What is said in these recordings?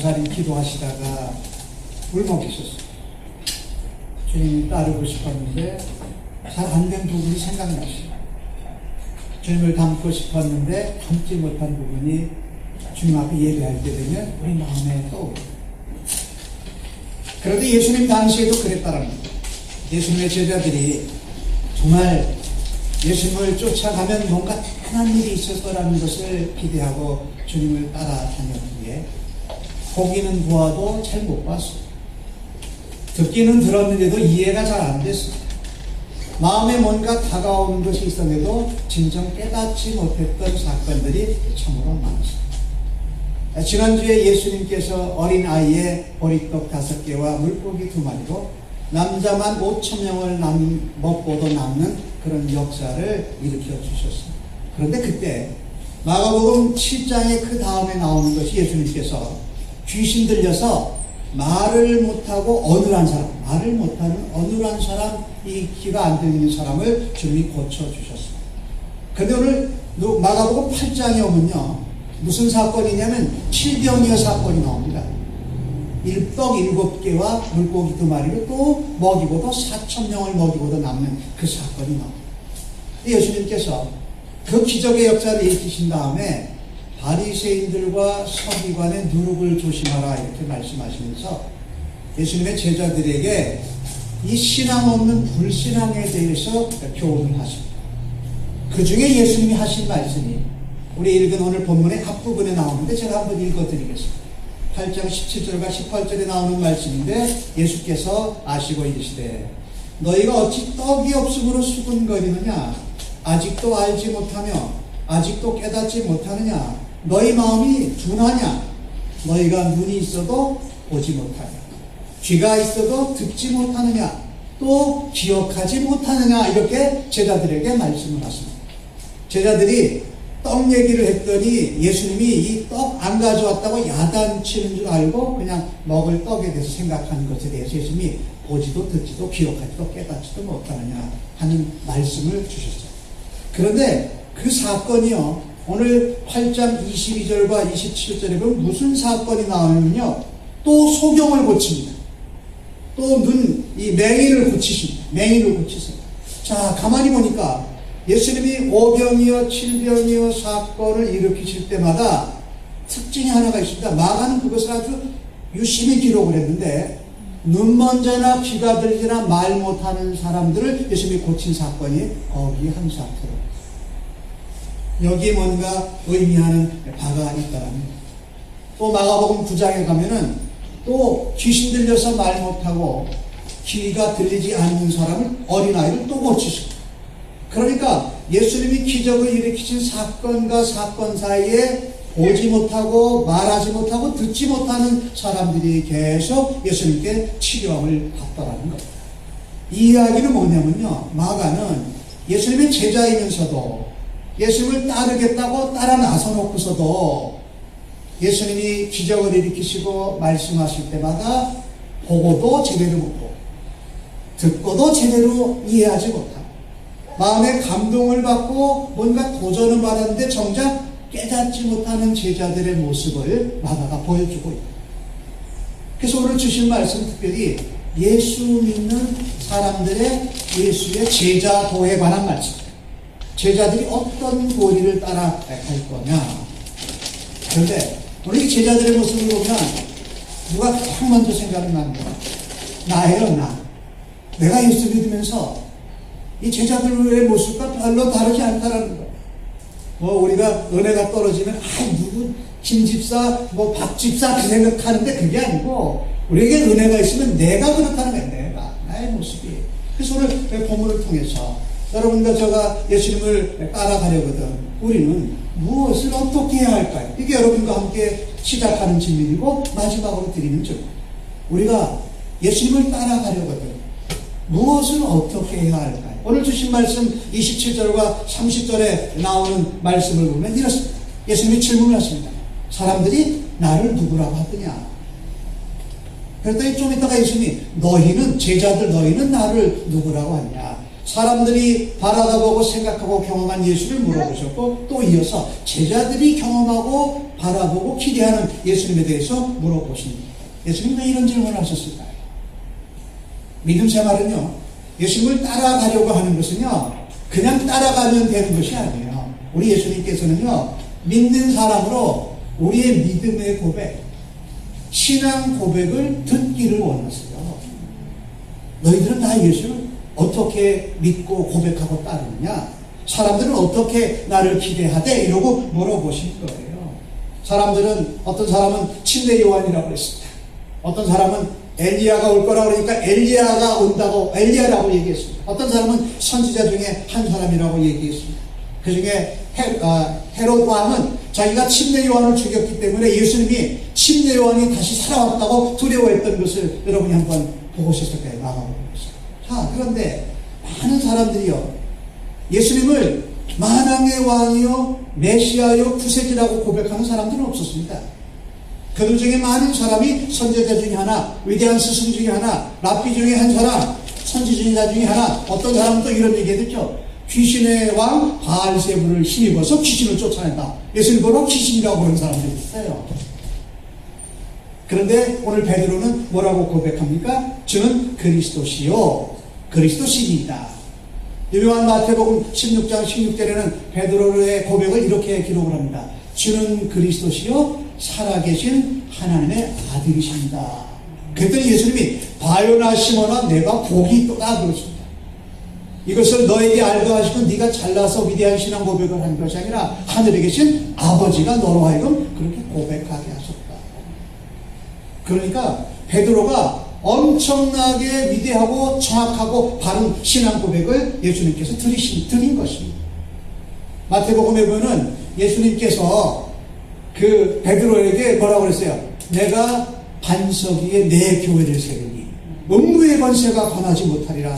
잠자리 기도하시다가 울먹이셨어요. 주님을 따르고 싶었는데 잘 안 된 부분이 생각나시고, 주님을 닮고 싶었는데 닮지 못한 부분이 주님 앞에 예배할 때 되면 우리 마음에 떠오르고, 그런데 예수님 당시에도 그랬다는 거예요. 예수님의 제자들이 정말 예수님을 쫓아가면 뭔가 특별한 일이 있을 거라는 것을 기대하고 주님을 따라다녔기에 보기는 보아도 잘 못 봤어요. 듣기는 들었는데도 이해가 잘 안 됐어요. 마음에 뭔가 다가오는 것이 있었는데도 진정 깨닫지 못했던 사건들이 참으로 많습니다. 지난주에 예수님께서 어린아이의 보리떡 5개와 물고기 2마리로 남자만 5,000명을 먹고도 남는 그런 역사를 일으켜 주셨습니다. 그런데 그때 마가복음 7장의 그 다음에 나오는 것이 예수님께서 귀신 들려서 말을 못하고 어눌한 사람, 말을 못하는 어눌한 사람, 이 귀가 안 들리는 사람을 주님이 고쳐주셨습니다. 그런데 오늘 마가복음 8장에 오면요, 무슨 사건이냐면 칠병이어 사건이 나옵니다. 떡 7개와 물고기 2마리를 또 먹이고도 4,000명을 먹이고도 남는 그 사건이 나옵니다. 예수님께서 그 기적의 역사를 일으키신 다음에 바리새인들과 서기관의 누룩을 조심하라 이렇게 말씀하시면서 예수님의 제자들에게 이 신앙 없는 불신앙에 대해서 교훈을 하십니다. 그 중에 예수님이 하신 말씀이 우리 읽은 오늘 본문의 앞부분에 나오는데 제가 한번 읽어드리겠습니다. 8장 17절과 18절에 나오는 말씀인데 예수께서 아시고 이르시되 너희가 어찌 떡이 없음으로 수군거리느냐, 아직도 알지 못하며 아직도 깨닫지 못하느냐, 너희 마음이 둔하냐, 너희가 눈이 있어도 보지 못하냐, 귀가 있어도 듣지 못하느냐, 또 기억하지 못하느냐, 이렇게 제자들에게 말씀을 하십니다. 제자들이 떡 얘기를 했더니 예수님이 이 떡 안 가져왔다고 야단치는 줄 알고 그냥 먹을 떡에 대해서 생각하는 것에 대해서 예수님이 보지도 듣지도 기억하지도 깨닫지도 못하느냐 하는 말씀을 주셨어요. 그런데 그 사건이요, 오늘 8장 22절과 27절에 보면 무슨 사건이 나오냐면요, 또 소경을 고칩니다. 또 이 맹인을 고치십니다. 맹인을 고치세요. 자, 가만히 보니까 예수님이 5병이요 7병이요 사건을 일으키실 때마다 특징이 하나가 있습니다. 마가는 그것을 아주 유심히 기록을 했는데, 눈먼 자나 귀가 들리나 말 못하는 사람들을 예수님이 고친 사건이 거기 한 사건으로 여기에 뭔가 의미하는 바가 있다랍니다. 또 마가복음 9장에 가면은 또 귀신 들려서 말 못하고 귀가 들리지 않는 사람을, 어린아이를 또 고치십니다. 그러니까 예수님이 기적을 일으키신 사건과 사건 사이에 보지 못하고 말하지 못하고 듣지 못하는 사람들이 계속 예수님께 치료함을 받더라는 겁니다. 이 이야기는 뭐냐면요, 마가는 예수님의 제자이면서도 예수님을 따르겠다고 따라 나서 놓고서도 예수님이 기적을 일으키시고 말씀하실 때마다 보고도 제대로 못 보고 듣고도 제대로 이해하지 못하고 마음에 감동을 받고 뭔가 도전을 받았는데 정작 깨닫지 못하는 제자들의 모습을 마가가 보여주고 있다. 그래서 오늘 주신 말씀 특별히 예수 믿는 사람들의 예수의 제자도에 관한 말씀. 제자들이 어떤 도리를 따라갈 거냐. 그런데 오늘 이 제자들의 모습을 보면 누가 가장 먼저 생각이 나는 거야. 나예요, 나. 내가 예수 믿으면서 이 제자들의 모습과 별로 다르지 않다라는 거야. 우리가 은혜가 떨어지면 누구 김집사 박 집사 그 생각하는데 그게 아니고 우리에게 은혜가 있으면 내가 그렇다는 거야. 내가 나의 모습이. 그래서 오늘 본문을 통해서 여러분과 제가 예수님을 따라가려거든 우리는 무엇을 어떻게 해야 할까요? 이게 여러분과 함께 시작하는 질문이고 마지막으로 드리는 질문. 우리가 예수님을 따라가려거든 무엇을 어떻게 해야 할까요? 오늘 주신 말씀 27절과 30절에 나오는 말씀을 보면 이렇습니다. 예수님이 질문을 하십니다. 사람들이 나를 누구라고 하더냐? 그랬더니 좀 이따가 예수님이 너희는, 제자들 너희는 나를 누구라고 하냐? 사람들이 바라다보고 생각하고 경험한 예수를 물어보셨고 또 이어서 제자들이 경험하고 바라보고 기대하는 예수님에 대해서 물어보십니다. 예수님 왜 이런 질문을 하셨을까요? 믿음 생활은요, 예수님을 따라가려고 하는 것은요, 그냥 따라가면 되는 것이 아니에요. 우리 예수님께서는요, 믿는 사람으로 우리의 믿음의 고백, 신앙 고백을 듣기를 원하세요. 너희들은 다 예수를 어떻게 믿고 고백하고 따르느냐? 사람들은 어떻게 나를 기대하되? 이러고 물어보신 거예요. 사람들은, 어떤 사람은 침례 요한이라고 그랬습니다. 어떤 사람은 엘리야가 올 거라고 그러니까 엘리야가 온다고, 엘리야라고 얘기했습니다. 어떤 사람은 선지자 중에 한 사람이라고 얘기했습니다. 그 중에 헤롯 왕은 자기가 침례 요한을 죽였기 때문에 예수님이 침례 요한이 다시 살아왔다고 두려워했던 것을 여러분이 한번 보고 오셨을 거예요. 마가복음에서. 자, 그런데 많은 사람들이요, 예수님을 만왕의 왕이요, 메시아요, 구세주라고 고백하는 사람들은 없었습니다. 그들 중에 많은 사람이 선지자 중에 하나, 위대한 스승 중에 하나, 랍비 중에 한 사람, 선지자 중에 하나, 어떤 사람은 또 이런 얘기 했죠. 귀신의 왕 바알세불을 힘입어서 귀신을 쫓아낸다. 예수님 보러 귀신이라고 그런 사람들이 있어요. 그런데 오늘 베드로는 뭐라고 고백합니까? 주는 그리스도시요, 그리스도시이다. 유명한 마태복음 16장 16절에는 베드로의 고백을 이렇게 기록을 합니다. 주는 그리스도시요, 살아계신 하나님의 아들이십니다. 그랬더니 예수님이 바요나 시몬아 내가 복이 있도다 그러십니다. 이것을 너에게 알게 하시고 네가 잘나서 위대한 신앙 고백을 한 것이 아니라 하늘에 계신 아버지가 너로 하여금 그렇게 고백하게 하셨다. 그러니까 베드로가 엄청나게 위대하고 정확하고 바른 신앙 고백을 예수님께서 드린 것입니다. 마태복음에 보면 예수님께서 그 베드로에게 뭐라고 그랬어요? 내가 반석 위에 내 교회를 세우니 음부의 권세가 범하지 못하리라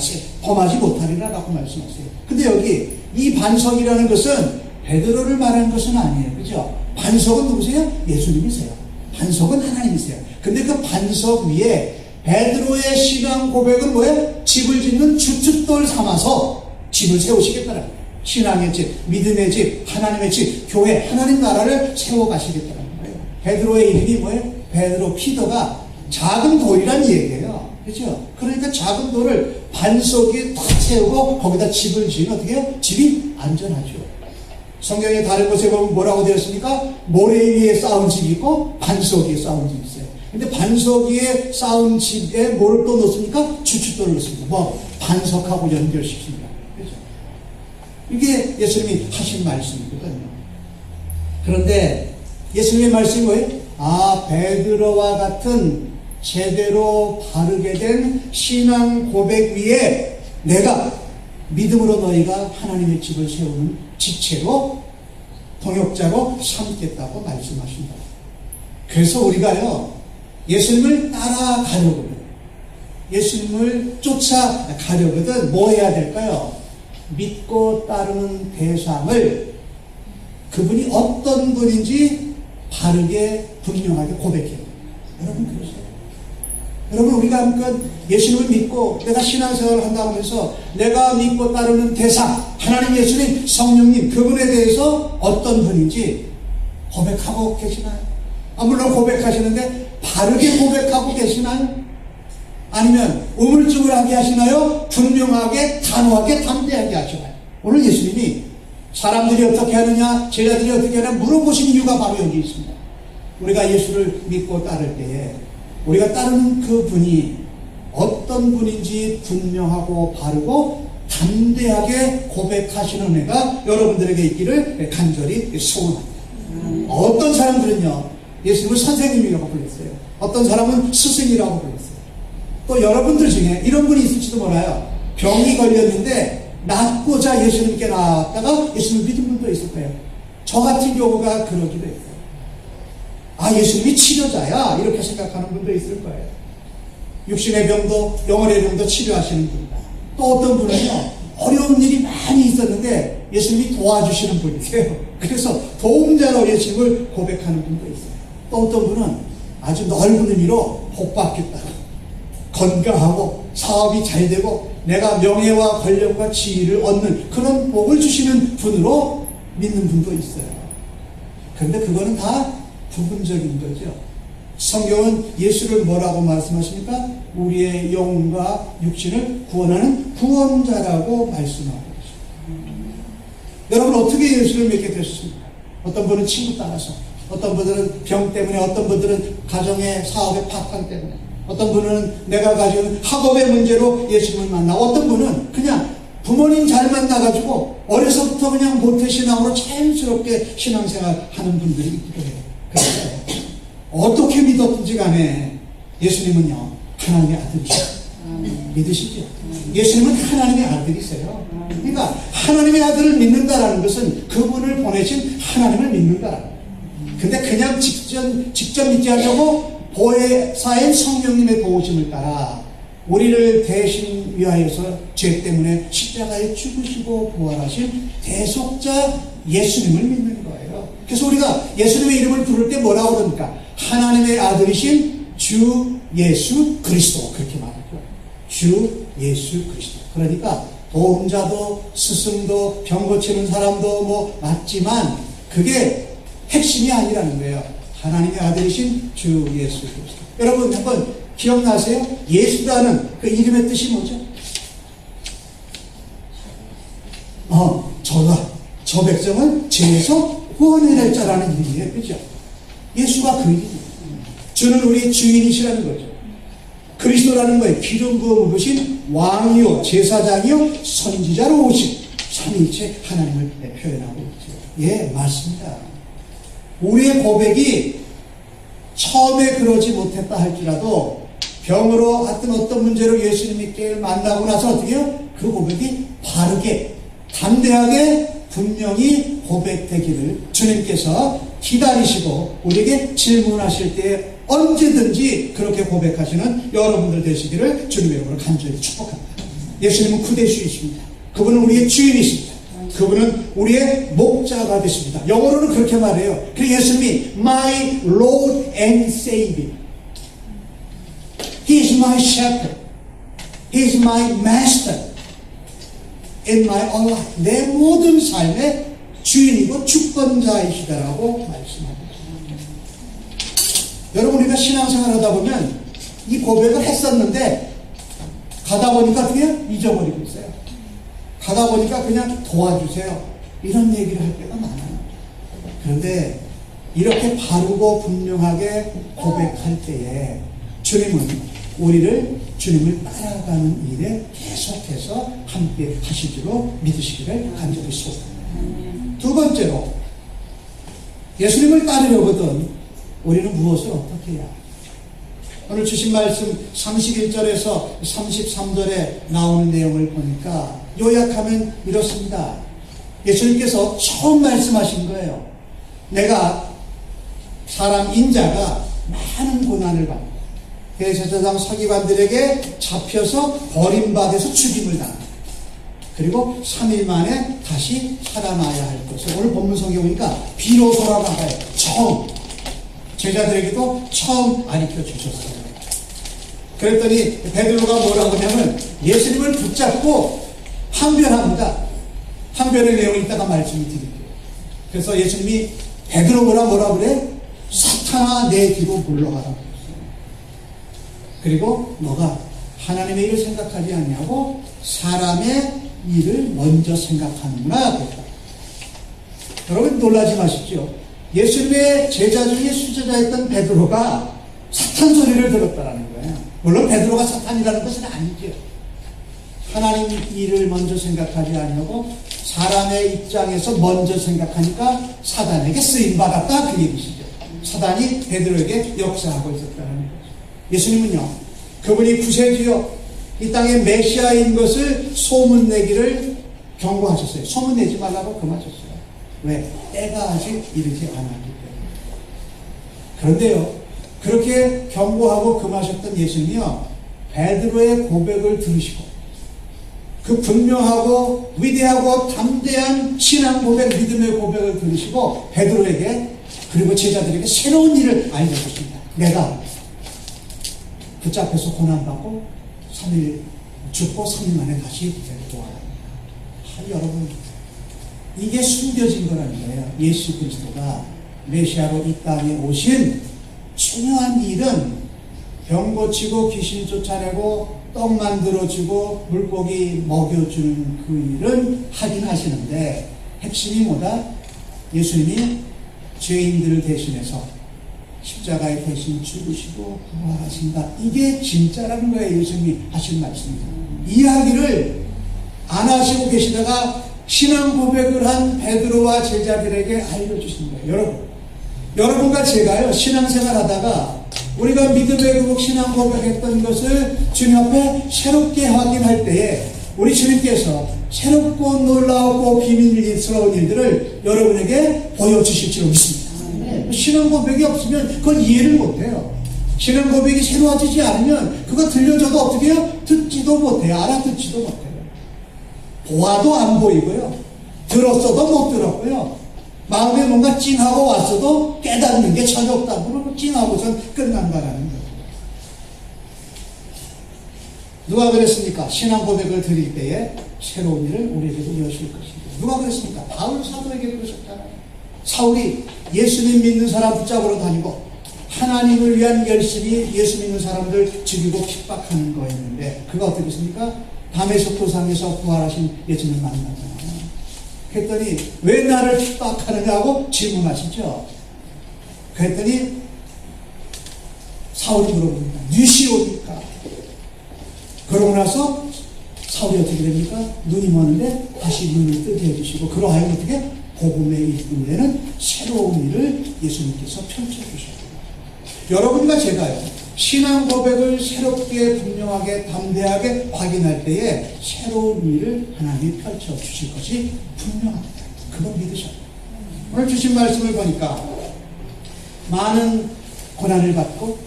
라고 말씀하세요. 근데 여기 이 반석이라는 것은 베드로를 말하는 것은 아니에요. 그죠? 반석은 누구세요? 예수님이세요. 반석은 하나님이세요. 근데 그 반석 위에 베드로의 신앙 고백은 뭐예요? 집을 짓는 주춧돌 삼아서 집을 세우시겠다는 거예요. 신앙의 집, 믿음의 집, 하나님의 집, 교회, 하나님 나라를 세워가시겠다는 거예요. 베드로의 이름이 뭐예요? 베드로, 피더가 작은 돌이란 얘기예요. 그렇죠? 그러니까 작은 돌을 반석 위에 탁 세우고 거기다 집을 지으면 어떻게 해요? 집이 안전하죠. 성경의 다른 곳에 보면 뭐라고 되어 있습니까? 모래 위에 쌓은 집이 있고 반석 위에 쌓은 집이 있어요. 근데 반석 위에 쌓은 집에 뭐를 또 넣습니까? 주춧돌을 넣습니다. 뭐 반석하고 연결시킵니다. 그렇죠? 이게 예수님이 하신 말씀이거든요. 그런데 예수님의 말씀이 뭐예요? 아, 베드로와 같은 제대로 바르게 된 신앙 고백 위에 내가 믿음으로 너희가 하나님의 집을 세우는 지체로 동역자로 삼겠다고 말씀하신다. 그래서 우리가요, 예수님을 따라가려거든, 예수님을 쫓아가려거든 뭐 해야 될까요? 믿고 따르는 대상을 그분이 어떤 분인지 바르게 분명하게 고백해야 돼요. 여러분 그러세요? 여러분 우리가 예수님을 믿고 내가 신앙생활을 한다고 해서 내가 믿고 따르는 대상, 하나님, 예수님, 성령님, 그분에 대해서 어떤 분인지 고백하고 계시나요? 물론 고백하시는데 바르게 고백하고 계시나요? 아니면 우물쭈물하게 하시나요? 분명하게, 단호하게, 담대하게 하시나요? 오늘 예수님이 사람들이 어떻게 하느냐, 제자들이 어떻게 하느냐 물어보신 이유가 바로 여기 있습니다. 우리가 예수를 믿고 따를 때에 우리가 따르는 그 분이 어떤 분인지 분명하고 바르고 담대하게 고백하시는 은혜가 여러분들에게 있기를 간절히 소원합니다. 어떤 사람들은요, 예수님을 선생님이라고 불렀어요. 어떤 사람은 스승이라고 불렀어요. 또 여러분들 중에 이런 분이 있을지도 몰라요. 병이 걸렸는데 낫고자 예수님께 나왔다가 예수님을 믿은 분도 있을 거예요. 저 같은 경우가 그러기도 했어요. 아, 예수님이 치료자야 이렇게 생각하는 분도 있을 거예요. 육신의 병도 영혼의 병도 치료하시는 분이다. 또 어떤 분은요, 어려운 일이 많이 있었는데 예수님이 도와주시는 분이세요. 그래서 도움자로 예수님을 고백하는 분도 있어요. 또 어떤 분은 아주 넓은 의미로 복받겠다, 건강하고 사업이 잘 되고 내가 명예와 권력과 지위를 얻는 그런 복을 주시는 분으로 믿는 분도 있어요. 그런데 그거는 다 부분적인 거죠. 성경은 예수를 뭐라고 말씀하십니까? 우리의 영과 육신을 구원하는 구원자라고 말씀하고 있습니다. 여러분 어떻게 예수를 믿게 되셨습니까? 어떤 분은 친구 따라서, 어떤 분들은 병 때문에, 어떤 분들은 가정의 사업의 파탄 때문에, 어떤 분은 내가 가지고 있는 학업의 문제로 예수님을 만나고, 어떤 분은 그냥 부모님 잘 만나가지고 어려서부터 그냥 모태신앙으로 자연스럽게 신앙생활 하는 분들이 있기도 해요. 그런데 어떻게 믿었든지 간에 예수님은요 하나님의 아들이세요. 믿으시죠? 예수님은 하나님의 아들이세요. 그러니까 하나님의 아들을 믿는다라는 것은 그분을 보내신 하나님을 믿는다라는 거예요. 근데 그냥 직접 믿지 않고 보혜사인 성령님의 도우심을 따라 우리를 대신 위하여서 죄 때문에 십자가에 죽으시고 부활하신 대속자 예수님을 믿는 거예요. 그래서 우리가 예수님의 이름을 부를 때 뭐라고 그럽니까? 하나님의 아들이신 주 예수 그리스도, 그렇게 말하죠. 주 예수 그리스도. 그러니까 보험자도 스승도 병 고치는 사람도 뭐 맞지만 그게 핵심이 아니라는 거예요. 하나님의 아들이신 주 예수 그리스도. 여러분 한번 기억나세요? 예수라는 그 이름의 뜻이 뭐죠? 저 백성을 죄에서 구원해낼 자라는 이름이에요. 그죠? 예수가 그 이름이에요. 주는 우리의 주인이시라는 거죠. 그리스도라는 거예요. 기름 부어 오신 왕이요, 제사장이요, 선지자로 오신 삼위일체 하나님을 표현하고 있죠. 예, 맞습니다. 우리의 고백이 처음에 그러지 못했다 할지라도 병으로 하여튼 어떤 문제로 예수님께 만나고 나서 어떻게 해요? 그 고백이 바르게, 담대하게 분명히 고백되기를 주님께서 기다리시고 우리에게 질문하실 때 언제든지 그렇게 고백하시는 여러분들 되시기를 주님의 이름으로 간절히 축복합니다. 예수님은 그 대주이십니다. 그분은 우리의 주인이십니다. 그분은 우리의 목자가 되십니다. 영어로는 그렇게 말해요. 그래서 예수님이 My Lord and Savior, He is my shepherd, He is my master in my own life. 내 모든 삶의 주인이고 주권자이시다라고 말씀합니다. 여러분, 우리가 신앙생활 하다 보면 이 고백을 했었는데 가다 보니까 그냥 잊어버리고 있어요. 가다 보니까 그냥 도와주세요, 이런 얘기를 할 때가 많아요. 그런데 이렇게 바르고 분명하게 고백할 때에 주님은 우리를 주님을 따라가는 일에 계속해서 함께 하실 줄로 믿으시기를 간절히 소원합니다. 두 번째로, 예수님을 따르려거든 우리는 무엇을 어떻게 해야? 오늘 주신 말씀 31절에서 33절에 나오는 내용을 보니까 요약하면 이렇습니다. 예수님께서 처음 말씀하신 거예요. 내가 사람 인자가 많은 고난을 받고 대제사장 서기관들에게 잡혀서 버림받아서 죽임을 당합니다. 그리고 3일 만에 다시 살아나야 할 것을 오늘 본문 성경에 보니까 비로소라고 하요. 처음 제자들에게도 처음 가르쳐 주셨어요. 그랬더니 베드로가 뭐라고 하냐면 예수님을 붙잡고 항변합니다. 항변의 내용을 이따가 말씀을 드릴게요. 그래서 예수님이 베드로 뭐라 그래? 사탄아, 내 뒤로 물러가라. 그리고 너가 하나님의 일을 생각하지 않냐고 사람의 일을 먼저 생각하는구나. 여러분 놀라지 마십시오. 예수님의 제자 중에 수제자였던 베드로가 사탄 소리를 들었다는 거예요. 물론 베드로가 사탄이라는 것은 아니죠. 하나님 일을 먼저 생각하지 않냐고 사람의 입장에서 먼저 생각하니까 사단에게 쓰임받았다, 그 얘기시죠. 사단이 베드로에게 역사하고 있었다는 거죠. 예수님은요, 그분이 구세주요 이 땅의 메시아인 것을 소문내기를 경고하셨어요. 소문내지 말라고 금하셨어요. 왜? 때가 아직 이르지 않았기 때문에. 그런데요, 그렇게 경고하고 금하셨던 예수님이요, 베드로의 고백을 들으시고 그 분명하고 위대하고 담대한 신앙 고백, 믿음의 고백을 들으시고 베드로에게 그리고 제자들에게 새로운 일을 알려주십니다. 내가 붙잡혀서 고난받고 3일 죽고 3일 만에 다시 부활합니다. 여러분, 이게 숨겨진 거라는 거예요. 예수 그리스도가 메시아로 이 땅에 오신 중요한 일은 병 고치고 귀신 쫓아내고 떡 만들어주고 물고기 먹여주는 그 일은 하긴 하시는데, 핵심이 뭐다? 예수님이 죄인들을 대신해서 십자가에 대신 죽으시고 부활하신다. 이게 진짜라는 거예요. 예수님이 하신 말씀입니다. 이야기를 안 하시고 계시다가 신앙 고백을 한 베드로와 제자들에게 알려주신 거예요. 여러분과 제가요, 신앙생활 하다가 우리가 믿음의 그복 신앙 고백했던 것을 주님 앞에 새롭게 확인할 때에 우리 주님께서 새롭고 놀라웠고 비밀스러운 일들을 여러분에게 보여주실 줄 믿습니다. 신앙 고백이 없으면 그걸 이해를 못해요. 신앙 고백이 새로워지지 않으면 그거 들려줘도 어떻게 해요? 듣지도 못해요. 알아듣지도 못해요. 보아도 안 보이고요. 들었어도 못 들었고요. 마음에 뭔가 찡하고 왔어도 깨닫는 게 전혀 없다고 그러고 찡하고선 끝난다라는 거예요. 누가 그랬습니까? 신앙 고백을 드릴 때에 새로운 일을 우리에게도 여실 것입니다. 누가 그랬습니까? 바울 사도에게 그러셨잖아요. 사울이 예수님 믿는 사람 붙잡으러 다니고 하나님을 위한 열심히 예수 믿는 사람들 죽이고 핍박하는 거였는데, 그가 어떻게 했습니까? 다메섹 도상에서 부활하신 예수님을 만나잖아요. 그랬더니 왜 나를 핍박하느냐고 질문하시죠. 그랬더니 사울이 물어봅니다. 누시옵니까? 그러고 나서 사울이 어떻게 됩니까? 눈이 머는데 다시 눈을 뜨게 해주시고, 그러하여 어떻게? 복음의 일꾼에는 새로운 일을 예수님께서 펼쳐주셨습니다. 여러분과 제가요, 신앙 고백을 새롭게 분명하게 담대하게 확인할 때에 새로운 일을 하나님이 펼쳐주실 것이 분명합니다. 그걸 믿으셔야 돼요. 오늘 주신 말씀을 보니까 많은 고난을 받고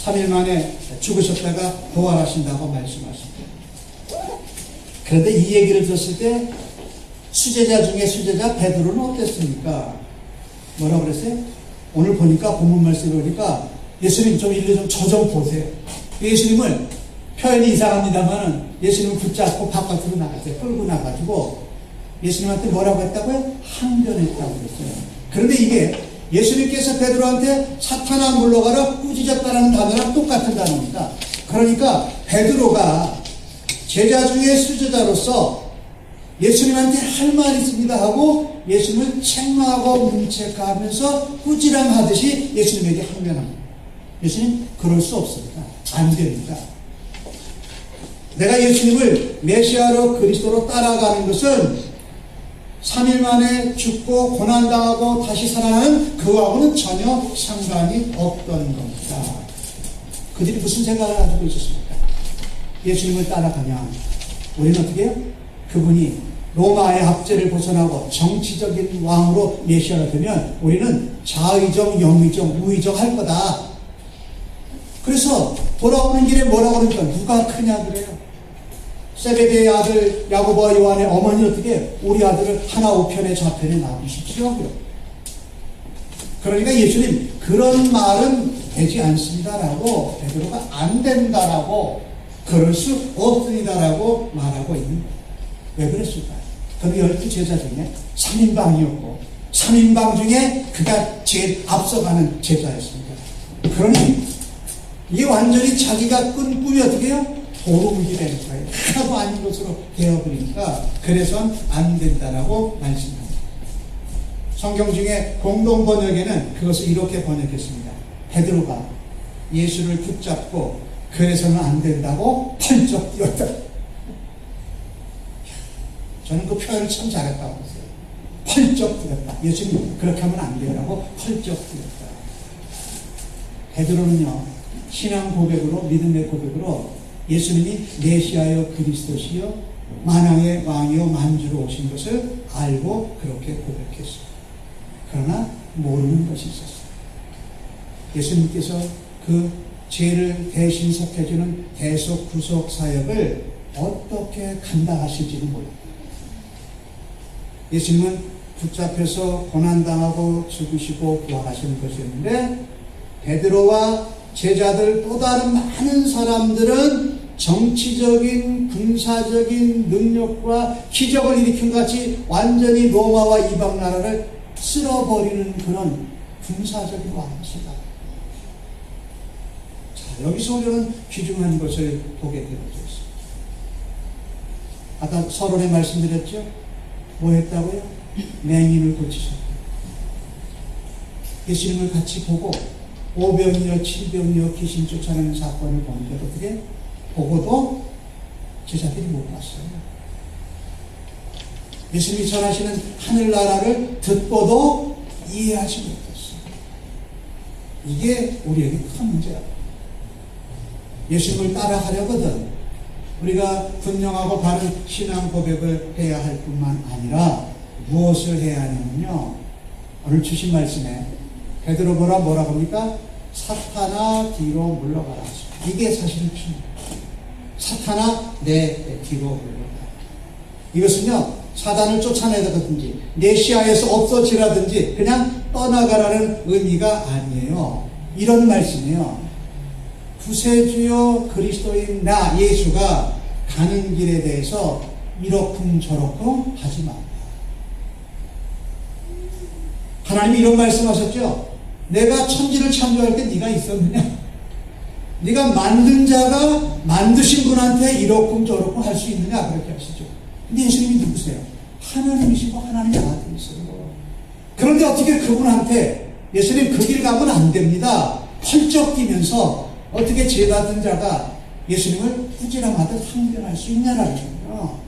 3일 만에 죽으셨다가 부활하신다고 말씀하십니다. 그런데 이 얘기를 들었을 때 수제자 중에 수제자 베드로는 어땠습니까? 뭐라고 그랬어요? 오늘 보니까 본문 말씀을 보니까 예수님 좀 일로 좀 저 좀 보세요. 예수님을, 표현이 이상합니다만 예수님을 붙잡고 바깥으로 나갔어요. 끌고 나가지고 예수님한테 뭐라고 했다고요? 항변했다고 그랬어요. 그런데 이게 예수님께서 베드로한테 사탄아 물러가라 꾸짖었다라는 단어랑 똑같은 단어입니다. 그러니까 베드로가 제자 중에 수제자로서 예수님한테 할 말이 있습니다 하고 예수님을 책망하고 문책하면서 꾸지람하듯이 예수님에게 항변합니다. 예수님 그럴 수 없습니다. 안 됩니다. 내가 예수님을 메시아로 그리스도로 따라가는 것은 3일 만에 죽고 고난당하고 다시 살아나는 그거하고는 전혀 상관이 없던 겁니다. 그들이 무슨 생각을 가지고 있었습니까? 예수님을 따라가면 우리는 어떻게 해요? 그분이 로마의 압제를 벗어나고 정치적인 왕으로 메시아가 되면 우리는 좌의정, 영의정, 우의정 할 거다. 그래서 돌아오는 길에 뭐라고 그러니까 누가 크냐 그래요. 세베대의 아들 야고보와 요한의 어머니 어떻게 우리 아들을 하나 우편에 좌편에 놔두십시오. 그러니까 예수님 그런 말은 되지 않습니다라고 베드로가 안 된다라고 그럴 수 없습니다라고 말하고 있는 거예요. 왜 그랬을까요? 그는 12제자 중에 3인방이었고 3인방 중에 그가 제일 앞서가는 제자였습니다. 그러니 이게 완전히 자기가 꾼 꿈이 어떻게 해요? 도루묵이 되는 거예요. 하나도 아닌 것으로 되어버리니까 그래서는 안 된다라고 말씀합니다. 성경 중에 공동 번역에는 그것을 이렇게 번역했습니다. 베드로가 예수를 붙잡고 그래서는 안 된다고 펄쩍 뛰었다. 저는 그 표현을 참 잘했다고 했어요. 펄쩍 뛰었다. 예수님 그렇게 하면 안 돼요라고 펄쩍 뛰었다. 베드로는요, 신앙 고백으로, 믿음의 고백으로 예수님이 메시아여 그리스도시여 만왕의 왕이요 만주로 오신 것을 알고 그렇게 고백했어요. 그러나 모르는 것이 있었어요. 예수님께서 그 죄를 대신 속해주는 대속 구속 사역을 어떻게 감당하실지는 몰라요. 예수님은 붙잡혀서 고난당하고 죽으시고 부활하시는 것이었는데 베드로와 제자들 또 다른 많은 사람들은 정치적인 군사적인 능력과 기적을 일으킨 같이 완전히 로마와 이방 나라를 쓸어버리는 그런 군사적인 왕이시다. 자, 여기서 우리는 귀중한 것을 보게 되었습니다. 아까 서론에 말씀드렸죠? 뭐 했다고요? 맹인을 고치셨다. 예수님을 같이 보고 5병이요 7병이요 귀신 쫓아내는 사건을 보는데 어떻게? 보고도 제자들이 못 봤어요. 예수님이 전하시는 하늘나라를 듣고도 이해하지 못했어요. 이게 우리에게 큰 문제야. 예수님을 따라가려거든 우리가 분명하고 바른 신앙 고백을 해야 할 뿐만 아니라 무엇을 해야 하냐면요, 오늘 주신 말씀에 베드로 뭐라고 합니까? 사탄아 뒤로 물러가라. 이게 사실은 중요해요. 사탄아 내 뒤로 물러가라. 이것은요, 사단을 쫓아내다든지 내 시야에서 없어지라든지 그냥 떠나가라는 의미가 아니에요. 이런 말씀이에요. 구세주요 그리스도인 나 예수가 가는 길에 대해서 이러쿵 저러쿵 하지 마. 하나님이 이런 말씀하셨죠. 내가 천지를 창조할 때 네가 있었느냐? 네가 만든 자가 만드신 분한테 이러쿵 저러쿵 할 수 있느냐? 그렇게 하시죠. 근데 예수님이 누구세요? 하나님이시고 하나님의 아들이세요. 그런데 어떻게 그분한테 예수님 그 길 가면 안 됩니다. 펄쩍 뛰면서 어떻게 죄 받은 자가 예수님을 꾸지람하듯 항변할 수 있냐라는 거예요.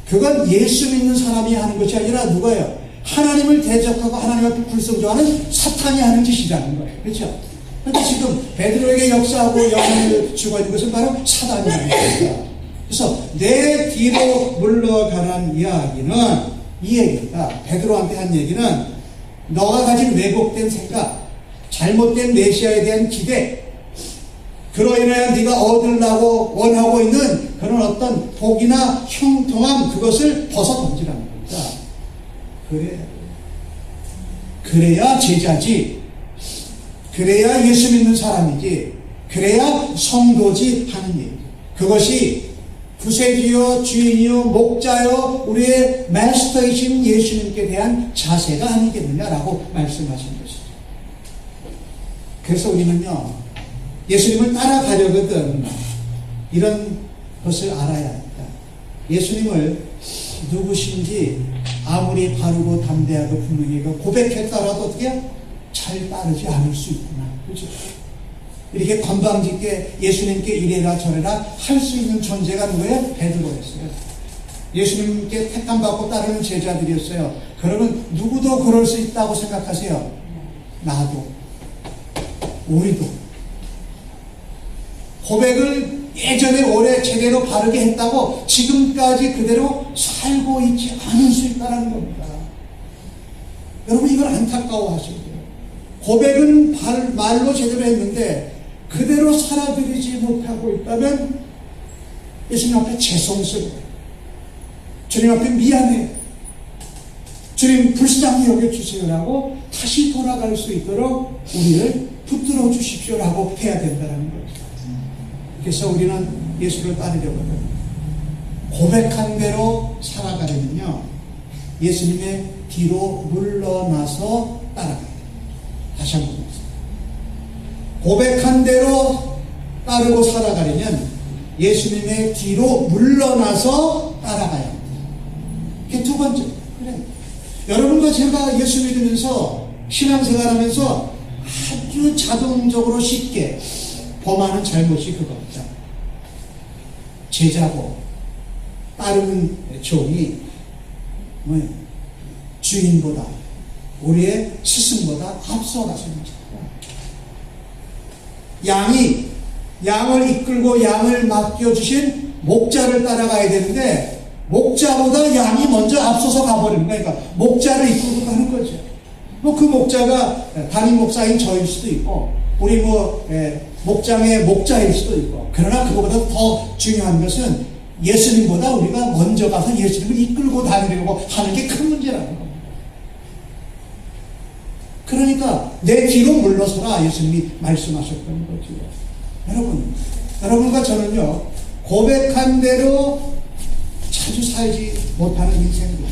그건 예수 믿는 사람이 하는 것이 아니라 누가요? 하나님을 대적하고 하나님 앞에 불성조하는 사탄이 하는 짓이라는 거예요. 그렇죠? 그런데 지금 베드로에게 역사하고 영향을 주고 있는 것은 바로 사단이 하는 겁니다. 그래서 내 뒤로 물러가라는 이야기는 이 얘기입니다. 베드로한테 한 얘기는 너가 가진 왜곡된 생각, 잘못된 메시아에 대한 기대, 그로 인하여 네가 얻으려고 원하고 있는 그런 어떤 복이나 형통함, 그것을 벗어 던지라는 겁니다. 그래야 제자지, 그래야 예수 믿는 사람이지, 그래야 성도지 하는 얘기. 그것이 구세주요 주인이요 목자요 우리의 마스터이신 예수님께 대한 자세가 아니겠느냐라고 말씀하신 것이죠. 그래서 우리는요, 예수님을 따라가려거든 이런 것을 알아야 합니다. 예수님을 누구신지 아무리 바르고 담대하고 분명히 고백했다라도 어떻게 잘 따르지 않을 수 있구나. 그렇죠? 이렇게 건방지게 예수님께 이래라 저래라 할 수 있는 존재가 누구예요? 베드로였어요. 예수님께 택함받고 따르는 제자들이었어요. 그러면 누구도 그럴 수 있다고 생각하세요? 나도, 우리도. 고백을 예전에 오래 제대로 바르게 했다고 지금까지 그대로 살고 있지 않을 수 있다는 겁니다. 여러분, 이걸 안타까워하셔야 돼요. 고백은 말로 제대로 했는데 그대로 살아들이지 못하고 있다면 예수님 앞에 죄송스러워요. 주님 앞에 미안해요. 주님 불쌍히 여겨주세요라고 다시 돌아갈 수 있도록 우리를 붙들어 주십시오라고 해야 된다는 거죠. 그래서 우리는 예수를 따르려거든 고백한 대로 살아가려면요, 예수님의 뒤로 물러나서 따라가야 돼요. 다시 한번 보겠습니다. 고백한 대로 따르고 살아가려면 예수님의 뒤로 물러나서 따라가야 합니다. 그게 두 번째. 그래. 여러분과 제가 예수 믿으면서 신앙생활하면서 아주 자동적으로 쉽게 범하는 잘못이 그겁니다. 제자고 따르는 종이 뭐예요? 주인보다, 우리의 스승보다 앞서가서는 양을 이끌고 양을 맡겨주신 목자를 따라가야 되는데 목자보다 양이 먼저 앞서서 가버리는 거예요. 그러니까 목자를 이끌고 가는 거죠. 그 목자가 담임 목사인 저일 수도 있고 우리 목장의 목자일 수도 있고, 그러나 그거보다 더 중요한 것은 예수님보다 우리가 먼저 가서 예수님을 이끌고 다니려고 하는 게 큰 문제라는 겁니다. 그러니까 내 뒤로 물러서라 예수님이 말씀하셨던 거죠. 여러분과 저는요, 고백한 대로 자주 살지 못하는 인생입니다.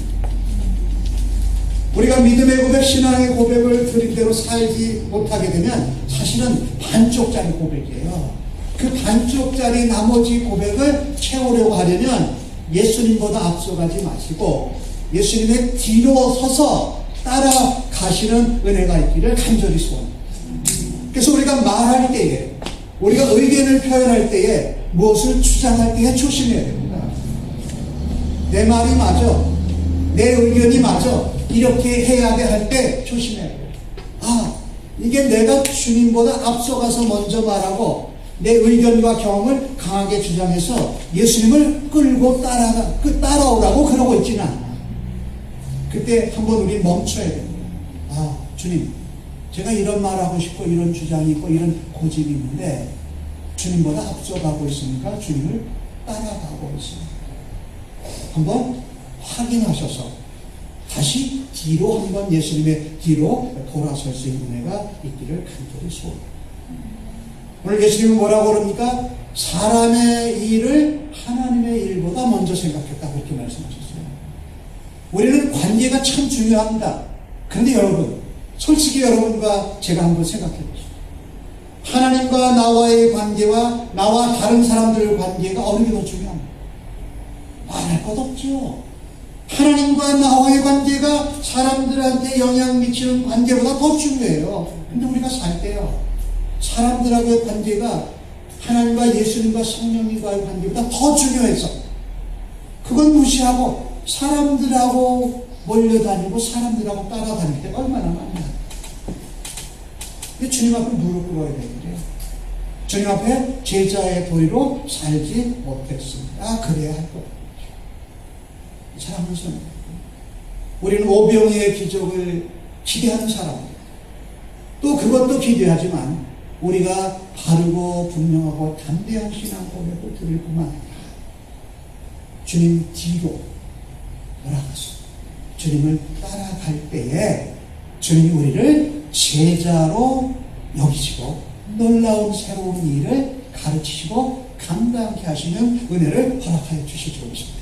우리가 믿음의 고백, 신앙의 고백을 드린 대로 살지 못하게 되면 사실은 반쪽짜리 고백이에요. 그 반쪽짜리 나머지 고백을 채우려고 하려면 예수님보다 앞서가지 마시고 예수님의 뒤로 서서 따라가시는 은혜가 있기를 간절히 소원합니다. 그래서 우리가 말할 때에, 우리가 의견을 표현할 때에, 무엇을 주장할 때에 조심해야 됩니다. 내 말이 맞아, 내 의견이 맞아, 이렇게 해야 돼 할 때 조심해야 돼요. 아, 이게 내가 주님보다 앞서가서 먼저 말하고 내 의견과 경험을 강하게 주장해서 예수님을 끌고 따라오라고 그러고 있지는 않아. 그때 한번 우리 멈춰야 됩니다. 아, 주님, 제가 이런 말하고 싶고 이런 주장이 있고 이런 고집이 있는데 주님보다 앞서가고 있으니까 주님을 따라가고 있습니다. 한번 확인하셔서 다시 뒤로 한번 예수님의 뒤로 돌아설 수 있는 은혜가 있기를 간절히 소원합니다. 오늘 예수님은 뭐라고 그럽니까? 사람의 일을 하나님의 일보다 먼저 생각했다, 그렇게 말씀하셨어요. 우리는 관계가 참 중요합니다. 그런데 여러분, 솔직히 여러분과 제가 한번 생각해 보십시오. 하나님과 나와의 관계와 나와 다른 사람들의 관계가 어느 게 더 중요합니까? 말할 것 없죠. 하나님과 나와의 관계가 사람들한테 영향 미치는 관계보다 더 중요해요. 근데 우리가 살 때요, 사람들하고의 관계가 하나님과 예수님과 성령님과의 관계보다 더 중요해서 그건 무시하고 사람들하고 몰려다니고 사람들하고 따라다닐 때가 얼마나 많냐. 주님 앞에 무릎 꿇어야 되는데 주님 앞에 제자의 도리로 살지 못했습니다. 그래야 할 것. 사랑하는 성도, 우리는 오병이의 기적을 기대하는 사람입니다. 또 그것도 기대하지만 우리가 바르고 분명하고 담대한 신앙 고백을 드릴 뿐만 아니라 주님 뒤로 돌아가서 주님을 따라갈 때에 주님이 우리를 제자로 여기시고 놀라운 새로운 일을 가르치시고 감당케 하시는 은혜를 허락하여 주시기 원합니다.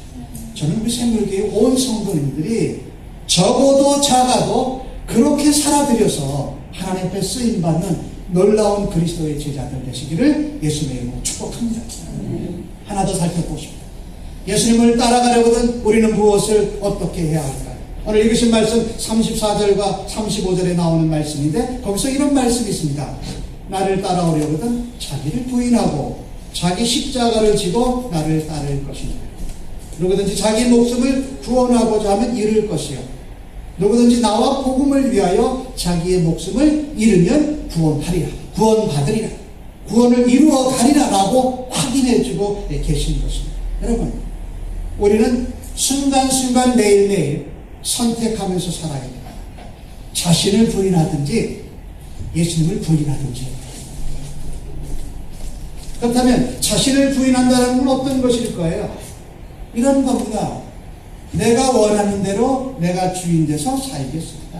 저는 우리 샘물교회 온 성도님들이 적어도 작아도 그렇게 살아들여서 하나님 앞에 쓰임받는 놀라운 그리스도의 제자들 되시기를 예수님의 이름으로 축복합니다. 하나 더 살펴보십니다. 예수님을 따라가려거든 우리는 무엇을 어떻게 해야 할까요? 오늘 읽으신 말씀 34절과 35절에 나오는 말씀인데 거기서 이런 말씀이 있습니다. 나를 따라오려거든 자기를 부인하고 자기 십자가를 지고 나를 따를 것이다. 누구든지 자기 목숨을 구원하고자 하면 잃을 것이요, 누구든지 나와 복음을 위하여 자기의 목숨을 잃으면 구원받으리라, 구원을 이루어 가리라 라고 확인해주고 계신 것입니다. 여러분, 우리는 순간순간 매일매일 선택하면서 살아야 됩니다. 자신을 부인하든지 예수님을 부인하든지. 그렇다면 자신을 부인한다는 건 어떤 것일 거예요? 이런 겁니다. 내가 원하는 대로 내가 주인 돼서 살겠습니다.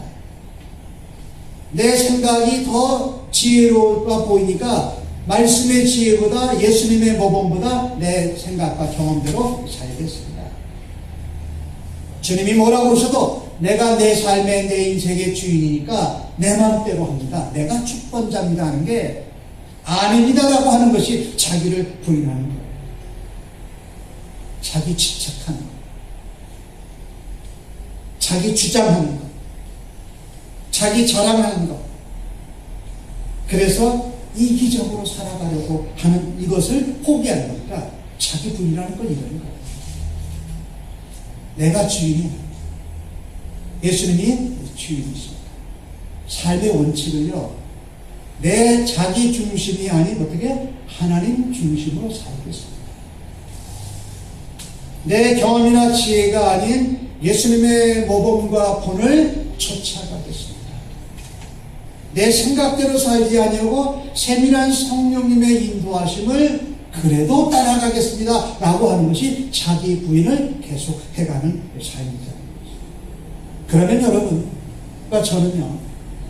내 생각이 더 지혜로울까 보이니까 말씀의 지혜보다 예수님의 모범보다 내 생각과 경험대로 살겠습니다. 주님이 뭐라고 하셔도 내가 내 삶의 내 인생의 주인이니까 내 마음대로 합니다. 내가 주권자입니다 하는 게 아닙니다라고 하는 것이 자기를 부인하는 거예요. 자기 집착하는 것, 자기 주장하는 것, 자기 자랑하는 것. 그래서 이기적으로 살아가려고 하는 이것을 포기하는 거니까 자기 부인하는 건 이런 거예요. 내가 주인이야. 예수님이 주인이십니다. 삶의 원칙을요, 내 자기 중심이 아닌 어떻게 하나님 중심으로 살겠습니다. 내 경험이나 지혜가 아닌 예수님의 모범과 본을 쫓아가겠습니다. 내 생각대로 살지 아니하고 세밀한 성령님의 인도하심을 그래도 따라가겠습니다 라고 하는 것이 자기 부인을 계속 해가는 삶입니다. 그러면 여러분과 저는요,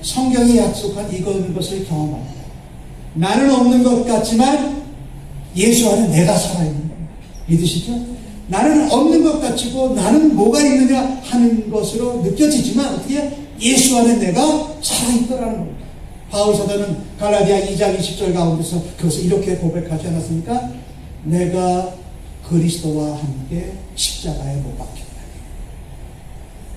성경이 약속한 이것을 경험합니다. 나는 없는 것 같지만 예수 안에 내가 살아있는 겁니다. 믿으시죠? 나는 없는 것 같이고 나는 뭐가 있느냐 하는 것으로 느껴지지만 어떻게 예수 안에 내가 살아있더라는 겁니다. 바울 사도는 갈라디아 2장 20절 가운데서 그것을 이렇게 고백하지 않았습니까? 내가 그리스도와 함께 십자가에 못 박혔다.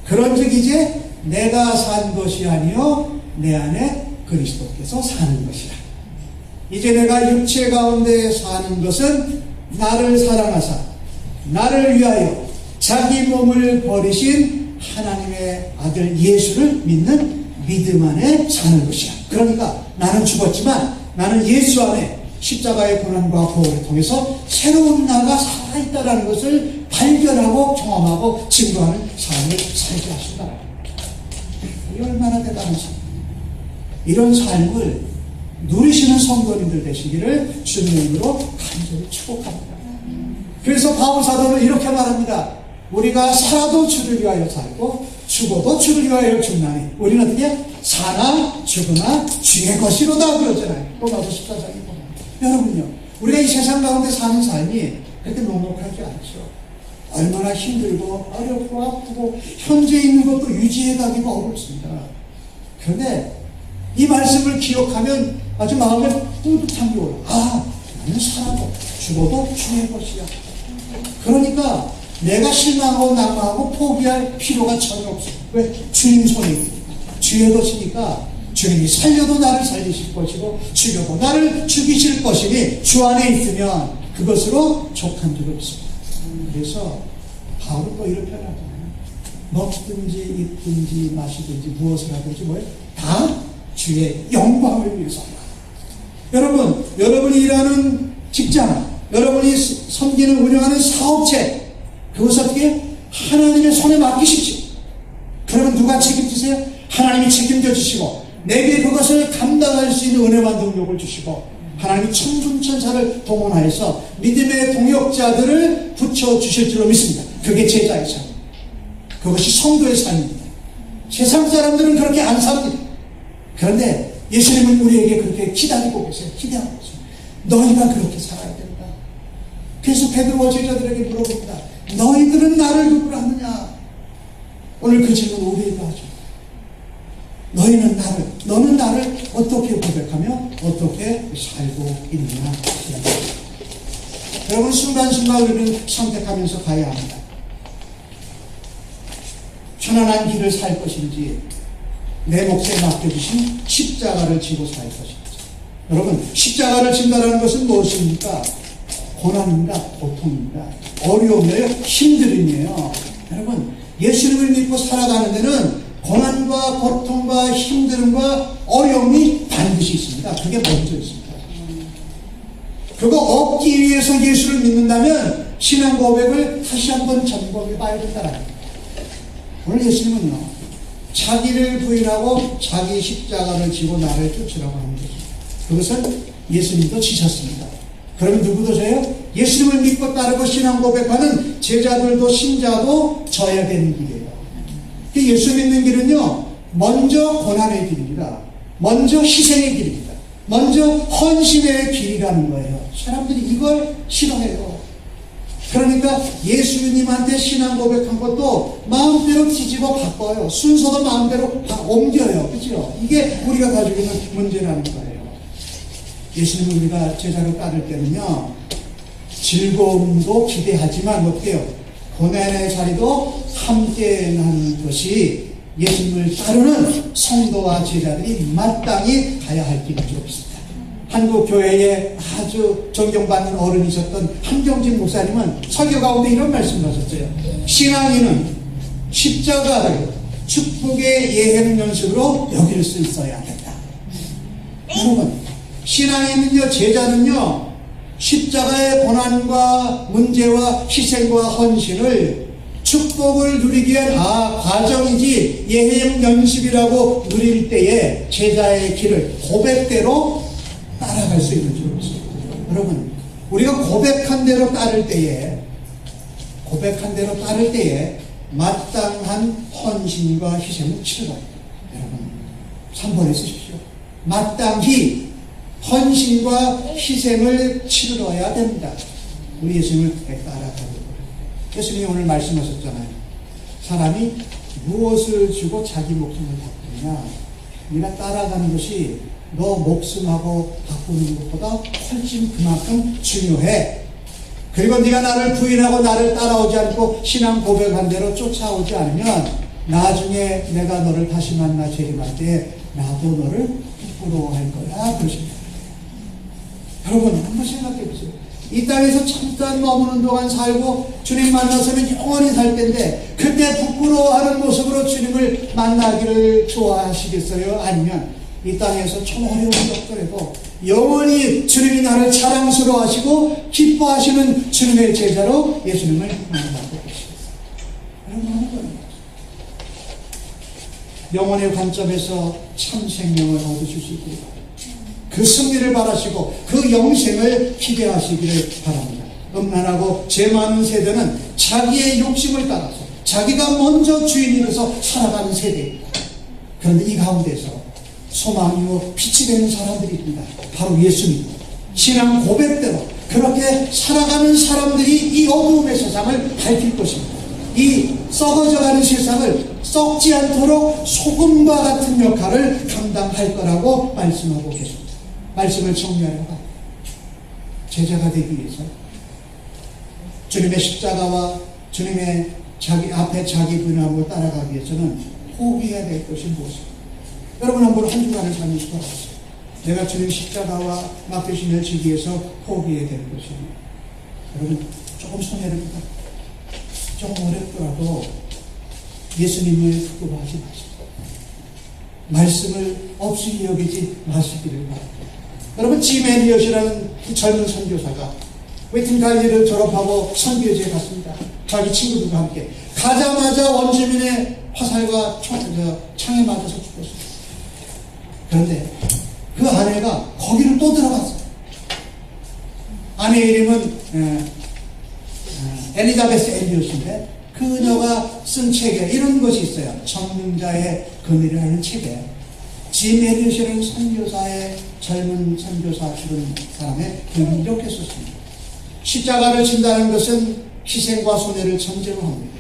그런즉 이제 내가 산 것이 아니요 내 안에 그리스도께서 사는 것이라. 이제 내가 육체 가운데 사는 것은 나를 사랑하사 나를 위하여 자기 몸을 버리신 하나님의 아들 예수를 믿는 믿음 안에 사는 것이야. 그러니까 나는 죽었지만 나는 예수 안에 십자가의 고난과 보혈을 통해서 새로운 나가 살아있다는 것을 발견하고 경험하고 증거하는 삶을 살게 하신다. 이 얼마나 대단한 삶. 이런 삶을 누리시는 성도님들 되시기를 주님의 이름으로 간절히 축복합니다. 그래서 바울 사도는 이렇게 말합니다. 우리가 살아도 주를 위하여 살고 죽어도 주를 위하여 죽나니 우리는 어떻게 사나 죽으나 주의 것이로다 그러잖아요. 로마서 14장에 보면. 여러분요, 우리가 이 세상 가운데 사는 삶이 그렇게 녹록하지 않죠. 얼마나 힘들고 어렵고 아프고 현재 있는 것도 유지해가기가 어렵습니다. 그런데 이 말씀을 기억하면 아주 마음에 뿌듯한 게 올라. 나는 살아도 죽어도 주의 것이야. 그러니까 내가 실망하고 낙망하고 포기할 필요가 전혀 없어요. 왜? 주님 손에 있으니까. 주의 것이니까 주님이 살려도 나를 살리실 것이고 죽여도 나를 죽이실 것이니 주 안에 있으면 그것으로 족한 줄을 믿습니다. 그래서 바울은 또 이렇게 하잖아요. 먹든지 입든지 마시든지 무엇을 하든지 뭐예요? 다 주의 영광을 위해서 한다. 여러분, 여러분이 일하는 직장, 여러분이 섬기는 운영하는 사업체, 그것을 어떻게 하나님의 손에 맡기십시오. 그러면 누가 책임지세요? 하나님이 책임져 주시고 내게 그것을 감당할 수 있는 은혜와 능력을 주시고 하나님이 천군천사를 동원하여서 믿음의 동역자들을 붙여주실 줄로 믿습니다. 그게 제자의 삶입니다. 그것이 성도의 삶입니다. 세상 사람들은 그렇게 안 삽니다. 그런데 예수님은 우리에게 그렇게 기다리고 계세요. 기대하고 계세요. 너희가 그렇게 살아야 된다. 그래서 베드로와 제자들에게 물어봅니다. 너희들은 나를 누구라 하느냐? 오늘 그 질문 우리에게 하죠. 너는 나를 어떻게 고백하며 어떻게 살고 있느냐? 여러분, 순간순간 우리는 선택하면서 가야 합니다. 편안한 길을 살 것인지 내 몫에 맡겨주신 십자가를 지고 살 것인지. 여러분, 십자가를 진다는 것은 무엇입니까? 고난입니다. 고통입니다. 어려움이에요. 힘듦이에요. 여러분, 예수님을 믿고 살아가는 데는 고난과 고통과 힘듦과 어려움이 반드시 있습니다. 그게 먼저 있습니다. 그거 얻기 위해서 예수를 믿는다면 신앙 고백을 다시 한번 점검해 봐야 된다는 겁니다. 오늘 예수님은요, 자기를 부인하고 자기 십자가를 지고 나를 쫓으라고 하는 거죠. 그것은 예수님도 지셨습니다. 그러면 누구도 져요? 예수님을 믿고 따르고 신앙 고백하는 제자들도 신자도 져야 되는 길이에요. 예수 믿는 길은요, 먼저 고난의 길입니다. 먼저 희생의 길입니다. 먼저 헌신의 길이라는 거예요. 사람들이 이걸 싫어해요. 그러니까 예수님한테 신앙 고백한 것도 마음대로 뒤집어 바꿔요. 순서도 마음대로 다 옮겨요. 그렇죠? 이게 우리가 가지고 있는 문제라는 거예요. 예수님을 우리가 제자로 따를 때는요, 즐거움도 기대하지만 어때요? 고난의 자리도 함께 나는 것이 예수님을 따르는 성도와 제자들이 마땅히 가야 할 길인 줄 믿습니다. 한국 교회에 아주 존경받는 어른이셨던 한경진 목사님은 설교 가운데 이런 말씀을 하셨어요. 신앙인은 십자가를 축복의 예행 연습으로 여길 수 있어야 된다. 여러분, 신앙인은요, 제자는요, 십자가의 고난과 문제와 희생과 헌신을 축복을 누리기 위한 과정이지 예행 연습이라고 누릴 때에 제자의 길을 고백대로 따라갈 수 있는 줄 믿습니다. 여러분, 우리가 고백한 대로 따를 때에 마땅한 헌신과 희생을 치러야 돼요. 여러분, 3번에 쓰십시오. 마땅히 헌신과 희생을 치러야 됩니다. 우리 예수님을 따라가고 예수님이 오늘 말씀하셨잖아요. 사람이 무엇을 주고 자기 목숨을 바꾸느냐. 네가 따라가는 것이 너 목숨하고 바꾸는 것보다 훨씬 그만큼 중요해. 그리고 네가 나를 부인하고 나를 따라오지 않고 신앙 고백한 대로 쫓아오지 않으면 나중에 내가 너를 다시 만나 재림할 때 나도 너를 부끄러워할 거야. 그러십니다. 여러분 한번 생각해 보세요. 이 땅에서 잠깐 머무는 동안 살고 주님 만나서는 영원히 살 텐데 그때 부끄러워하는 모습으로 주님을 만나기를 좋아하시겠어요? 아니면 이 땅에서 좀 어려운 적들에도 영원히 주님이 나를 자랑스러워하시고 기뻐하시는 주님의 제자로 예수님을 만나고 계시겠어요? 여러분 하는 거예요. 영혼의 관점에서 참 생명을 얻으실 수 있고 그 승리를 바라시고 그 영생을 기대하시기를 바랍니다. 음란하고 죄 많은 세대는 자기의 욕심을 따라서 자기가 먼저 주인이 돼서 살아가는 세대입니다. 그런데 이 가운데서 소망이요 빛이 되는 사람들이 있습니다. 바로 예수님 신앙 고백대로 그렇게 살아가는 사람들이 이 어두움의 세상을 밝힐 것입니다. 이 썩어져가는 세상을 썩지 않도록 소금과 같은 역할을 감당할 거라고 말씀하고 계십니다. 말씀을 정리하려고 제자가 되기 위해서 주님의 십자가와 주님의 자기 앞에 자기 부인하고 따라가기 위해서는 포기해야 될 것이 무엇입니까? 여러분 한번 한 주간을 살면서 돌아보세요. 내가 주님 십자가와 맡기심을 지기 위해서 포기해야 될 것입니다. 여러분 조금 손해릅니다. 조금 어렵더라도 예수님을 부끄러워하지 마십시오. 말씀을 없이 여기지 마시기를 바랍니다. 여러분 짐 애리엇이라는 젊은 선교사가 웨튼 갈리를 졸업하고 선교지에 갔습니다. 자기 친구들과 함께 가자마자 원주민의 화살과 창에 맞아서 죽었어요. 그런데 그 아내가 거기를 또 들어갔어요. 아내의 이름은 엘리자베스 엘리엇인데 그녀가 쓴 책에 이런 것이 있어요. 전능자의 근위라는 책에 짐 엘리엇이라는 선교사의 젊은 선교사 죽은 사람의 글을 이렇게 썼습니다. 십자가를 진다는 것은 희생과 손해를 전제로 합니다.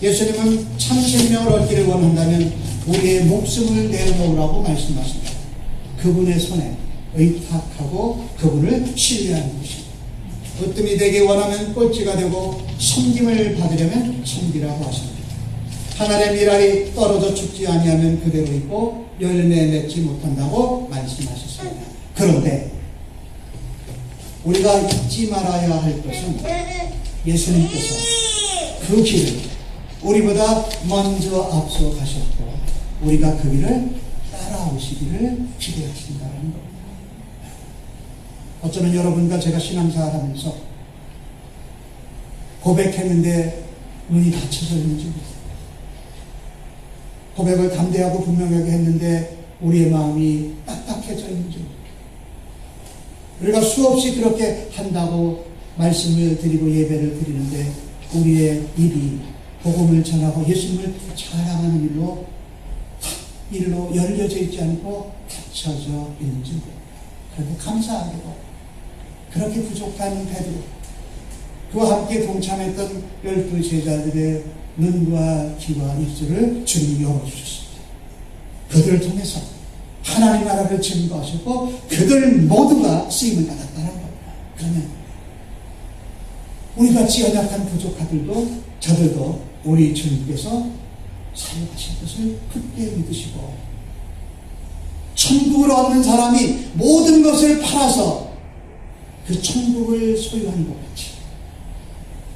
예수님은 참 생명을 얻기를 원한다면 우리의 목숨을 내어놓으라고 말씀하십니다. 그분의 손에 의탁하고 그분을 신뢰하는 것입니다. 으뜸이 되기 원하면 꼴찌가 되고 섬김을 받으려면 섬기라고 하십니다. 하늘의 밀알이 떨어져 죽지 아니하면 그대로 있고 열매 맺지 못한다고 말씀하셨습니다. 그런데 우리가 잊지 말아야 할 것은 예수님께서 그 길을 우리보다 먼저 앞서 가셨고 우리가 그 길을 따라오시기를 기대하신다는 겁니다. 어쩌면 여러분과 제가 신앙생활 하면서 고백했는데 눈이 닫혀져 있는지 모르겠어요. 고백을 담대하고 분명하게 했는데 우리의 마음이 딱딱해져 있는지 모르겠어요. 우리가 수없이 그렇게 한다고 말씀을 드리고 예배를 드리는데 우리의 입이 복음을 전하고 예수님을 자랑하는 일로 열려져 있지 않고 닫혀져 있는지 모르겠어요. 그런데 감사하게도 그렇게 부족한 베드로 그와 함께 동참했던 12 제자들의 눈과 귀와 입술을 주님이 열어주셨습니다. 그들을 통해서 하나님 나라를 증거하셨고 그들 모두가 쓰임을 받았다는 겁니다. 그러면 우리같이 연약한 부족하들도 저들도 우리 주님께서 사용하실 것을 굳게 믿으시고 천국을 얻는 사람이 모든 것을 팔아서 그 천국을 소유한 것 같이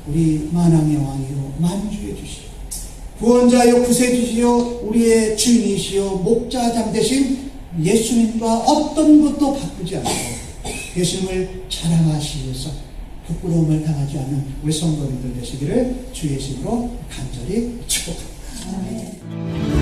우리 만왕의 왕이요 만주의 주시오 구원자요 구세주시오 우리의 주인이시오 목자장 되신 예수님과 어떤 것도 바꾸지 않고 예수님을 자랑하시기 위해서 부끄러움을 당하지 않는 우리 성도님들 되시기를 주의 이름으로 간절히 축복합니다. 아멘.